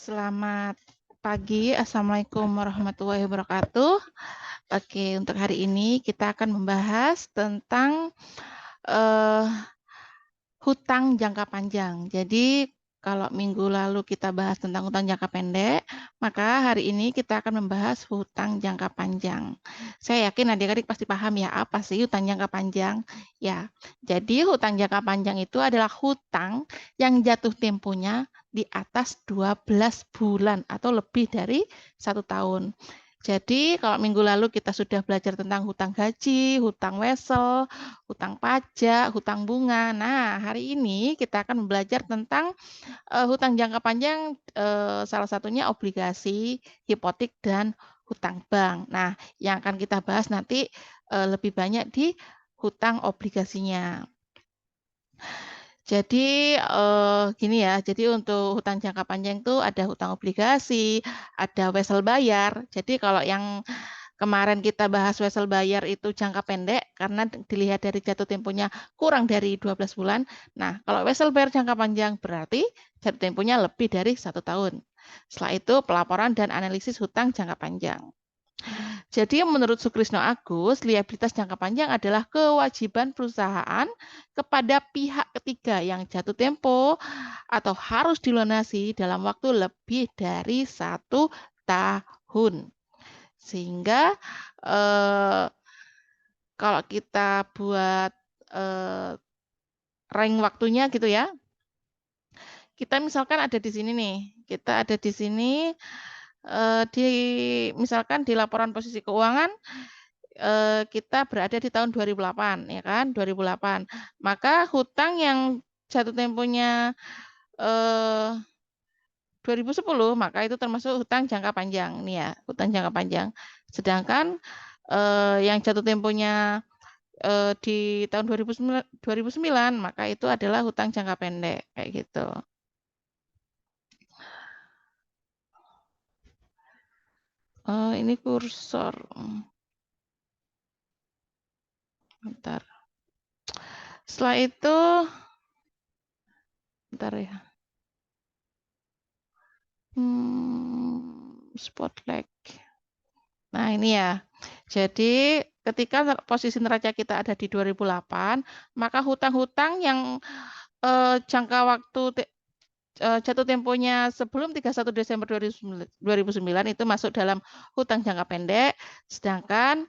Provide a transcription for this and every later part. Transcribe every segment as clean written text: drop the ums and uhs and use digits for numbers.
Selamat pagi, Assalamualaikum warahmatullahi wabarakatuh. Oke, untuk hari ini kita akan membahas tentang eh, hutang jangka panjang. Jadi, kalau minggu lalu kita bahas tentang hutang jangka pendek, maka hari ini kita akan membahas hutang jangka panjang. Saya yakin adik-adik pasti paham ya, apa sih hutang jangka panjang? Ya, jadi hutang jangka panjang itu adalah hutang yang jatuh temponya di atas 12 bulan atau lebih dari 1 tahun. Jadi kalau minggu lalu kita sudah belajar tentang hutang gaji, hutang wesel, hutang pajak, hutang bunga. Nah, hari ini kita akan belajar tentang hutang jangka panjang, salah satunya obligasi, hipotek, dan hutang bank. Nah, yang akan kita bahas nanti lebih banyak di hutang obligasinya. Jadi gini ya, jadi untuk hutang jangka panjang itu ada hutang obligasi, ada wesel bayar. Jadi kalau yang kemarin kita bahas wesel bayar itu jangka pendek karena dilihat dari jatuh temponya kurang dari 12 bulan. Nah, kalau wesel bayar jangka panjang berarti jatuh temponya lebih dari 1 tahun. Setelah itu pelaporan dan analisis hutang jangka panjang. Jadi menurut Sukrisno Agus, liabilitas jangka panjang adalah kewajiban perusahaan kepada pihak ketiga yang jatuh tempo atau harus dilunasi dalam waktu lebih dari 1 tahun. Sehingga kalau kita buat rank waktunya gitu ya, kita misalkan ada di sini nih, kita ada di sini misalkan di laporan posisi keuangan kita berada di tahun 2008 ya kan, 2008. Maka hutang yang jatuh temponya 2010 maka itu termasuk hutang jangka panjang nih ya, hutang jangka panjang. Sedangkan yang jatuh temponya di tahun 2009 maka itu adalah hutang jangka pendek kayak gitu. Ini kursor. Bentar. Setelah itu, bentar ya. Spotlight. Nah ini ya. Jadi ketika posisi neraca kita ada di 2008, maka hutang-hutang yang jangka waktu jatuh temponya sebelum 31 Desember 2009 itu masuk dalam hutang jangka pendek, sedangkan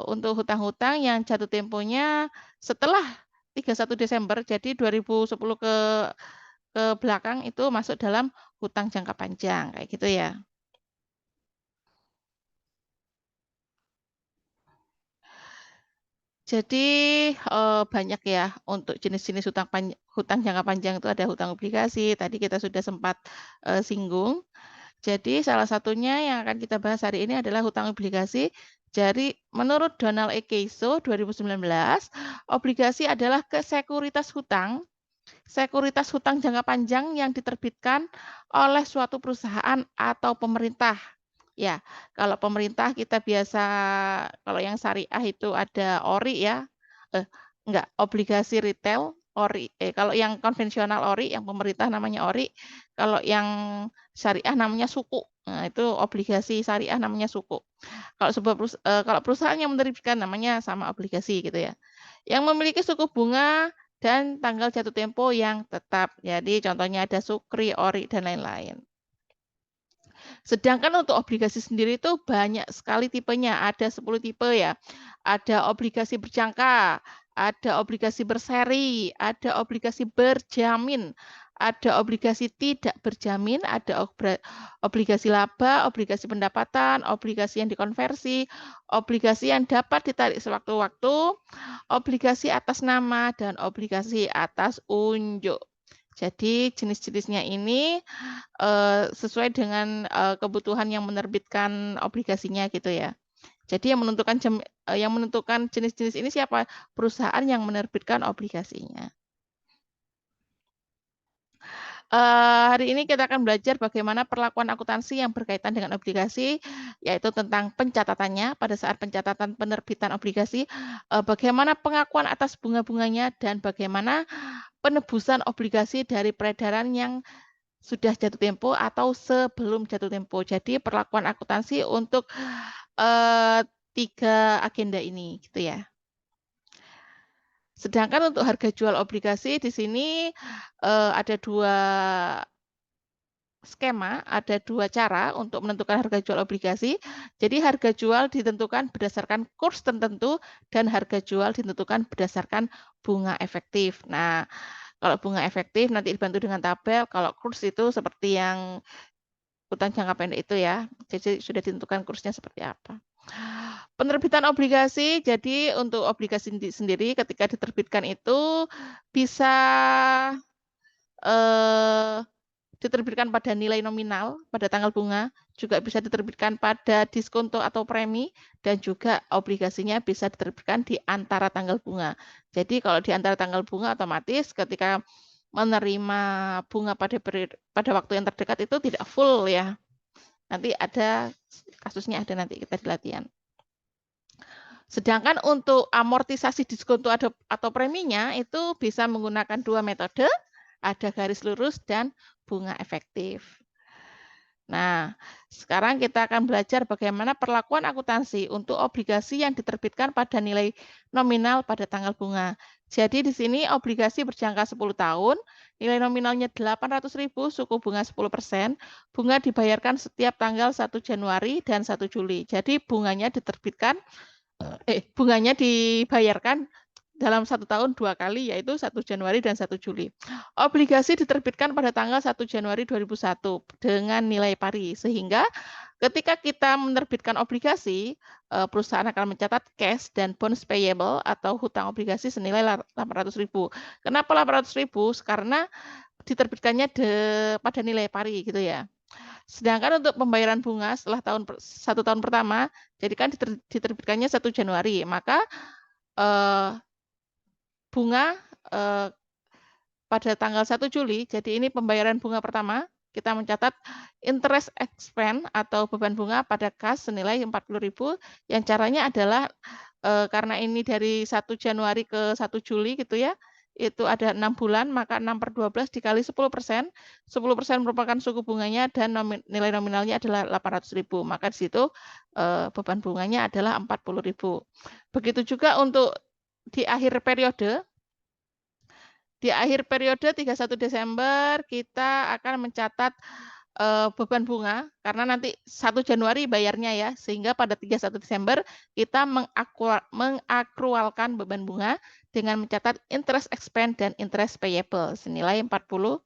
untuk hutang-hutang yang jatuh temponya setelah 31 Desember, jadi 2010 ke belakang itu masuk dalam hutang jangka panjang, kayak gitu ya. Jadi banyak ya untuk jenis-jenis hutang jangka panjang itu ada hutang obligasi, tadi kita sudah sempat singgung. Jadi salah satunya yang akan kita bahas hari ini adalah hutang obligasi. Jadi menurut Donald E. Keiso 2019, obligasi adalah sekuritas hutang jangka panjang yang diterbitkan oleh suatu perusahaan atau pemerintah. Ya, kalau pemerintah kita biasa, kalau yang syariah itu ada ORI ya, enggak, obligasi retail, ORI. Kalau yang konvensional ORI, yang pemerintah namanya ORI, kalau yang syariah namanya suku. Nah, itu obligasi syariah namanya suku. Kalau perusahaan yang menerbitkan namanya sama obligasi gitu ya. Yang memiliki suku bunga dan tanggal jatuh tempo yang tetap. Jadi contohnya ada Sukri, ORI, dan lain-lain. Sedangkan untuk obligasi sendiri itu banyak sekali tipenya, ada 10 tipe ya. Ada obligasi berjangka, ada obligasi berseri, ada obligasi berjamin, ada obligasi tidak berjamin, ada obligasi laba, obligasi pendapatan, obligasi yang dikonversi, obligasi yang dapat ditarik sewaktu-waktu, obligasi atas nama, dan obligasi atas unjuk. Jadi jenis-jenisnya ini sesuai dengan kebutuhan yang menerbitkan obligasinya gitu ya. Jadi yang menentukan jenis-jenis ini siapa? Perusahaan yang menerbitkan obligasinya. Hari ini kita akan belajar bagaimana perlakuan akuntansi yang berkaitan dengan obligasi, yaitu tentang pencatatannya pada saat pencatatan penerbitan obligasi, bagaimana pengakuan atas bunga-bunganya, dan bagaimana penebusan obligasi dari peredaran yang sudah jatuh tempo atau sebelum jatuh tempo. Jadi perlakuan akuntansi untuk 3 agenda ini gitu ya. Sedangkan untuk harga jual obligasi di sini ada 2 skema, ada 2 cara untuk menentukan harga jual obligasi. Jadi harga jual ditentukan berdasarkan kurs tertentu dan harga jual ditentukan berdasarkan bunga efektif. Nah, kalau bunga efektif nanti dibantu dengan tabel, kalau kurs itu seperti yang hutang jangka pendek itu ya. Jadi sudah ditentukan kursnya seperti apa. Penerbitan obligasi, jadi untuk obligasi sendiri ketika diterbitkan itu bisa eh, diterbitkan pada nilai nominal pada tanggal bunga, juga bisa diterbitkan pada diskonto atau premi, dan juga obligasinya bisa diterbitkan di antara tanggal bunga. Jadi kalau di antara tanggal bunga otomatis ketika menerima bunga pada waktu yang terdekat itu tidak full ya. Nanti ada kasusnya ada nanti kita di latihan. Sedangkan untuk amortisasi diskonto atau preminya itu bisa menggunakan 2 metode, ada garis lurus dan bunga efektif. Nah, sekarang kita akan belajar bagaimana perlakuan akuntansi untuk obligasi yang diterbitkan pada nilai nominal pada tanggal bunga. Jadi di sini obligasi berjangka 10 tahun, nilai nominalnya 800.000, suku bunga 10%, bunga dibayarkan setiap tanggal 1 Januari dan 1 Juli. Jadi bunganya dibayarkan dalam 1 tahun 2 kali, yaitu 1 Januari dan 1 Juli. Obligasi diterbitkan pada tanggal 1 Januari 2001 dengan nilai pari, sehingga ketika kita menerbitkan obligasi, perusahaan akan mencatat cash dan bonds payable atau hutang obligasi senilai 800.000. Kenapa 800.000? Karena diterbitkannya pada nilai pari gitu ya. Sedangkan untuk pembayaran bunga setelah 1 tahun pertama, jadi kan diterbitkannya 1 Januari, maka bunga pada tanggal 1 Juli, jadi ini pembayaran bunga pertama, kita mencatat interest expense atau beban bunga pada kas senilai 40.000, yang caranya adalah karena ini dari 1 Januari ke 1 Juli gitu ya, itu ada 6 bulan, maka 6/12 dikali 10%, 10% merupakan suku bunganya dan nilai nominalnya adalah 800.000, maka di situ beban bunganya adalah 40.000. Begitu juga untuk di akhir periode 31 Desember kita akan mencatat beban bunga karena nanti 1 Januari bayarnya ya, sehingga pada 31 Desember kita mengakrualkan beban bunga dengan mencatat interest expense dan interest payable senilai 40.000.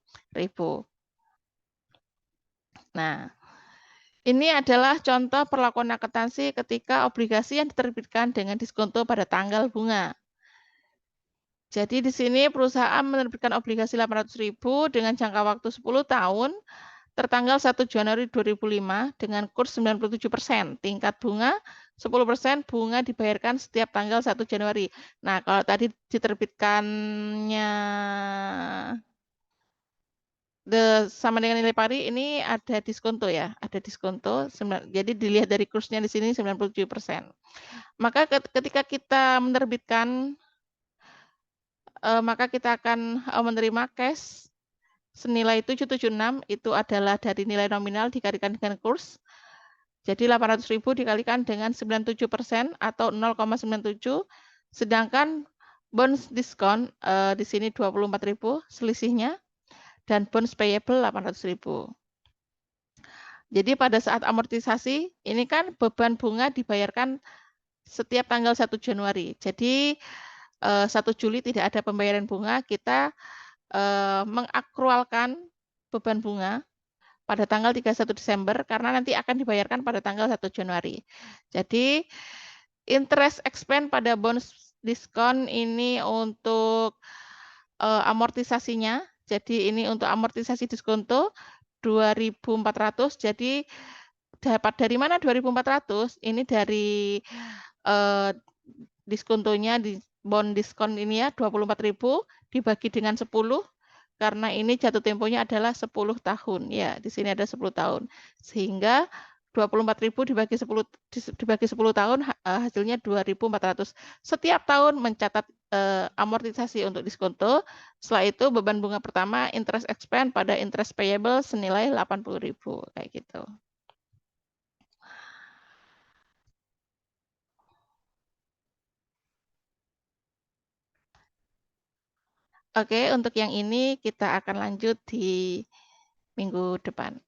Nah, ini adalah contoh perlakuan akuntansi ketika obligasi yang diterbitkan dengan diskonto pada tanggal bunga. Jadi di sini perusahaan menerbitkan obligasi 800.000 dengan jangka waktu 10 tahun tertanggal 1 Januari 2005 dengan kurs 97%. Tingkat bunga 10%, bunga dibayarkan setiap tanggal 1 Januari. Nah, kalau tadi diterbitkannya sama dengan nilai pari, ini ada diskonto ya, ada diskonto. Jadi dilihat dari kursnya di sini 97%. Maka ketika kita menerbitkan maka kita akan menerima cash senilai 776, itu adalah dari nilai nominal dikalikan dengan kurs. Jadi 800.000 dikalikan dengan 97% atau 0,97, sedangkan bonds diskon di sini 24.000 selisihnya, dan bonds payable 800.000. Jadi pada saat amortisasi, ini kan beban bunga dibayarkan setiap tanggal 1 Januari. Jadi 1 Juli tidak ada pembayaran bunga, kita mengakrualkan beban bunga pada tanggal 31 Desember karena nanti akan dibayarkan pada tanggal 1 Januari. Jadi interest expense pada bonus diskon ini untuk amortisasinya. Jadi ini untuk amortisasi diskonto 2.400. Jadi dapat dari mana 2.400? Ini dari diskontonya di bond diskon ini ya 24.000 dibagi dengan 10 karena ini jatuh temponya adalah 10 tahun ya, di sini ada 10 tahun. Sehingga 24.000 dibagi 10 tahun hasilnya 2.400. Setiap tahun mencatat amortisasi untuk diskonto. Setelah itu beban bunga pertama interest expense pada interest payable senilai 80.000 kayak gitu. Oke, untuk yang ini kita akan lanjut di minggu depan.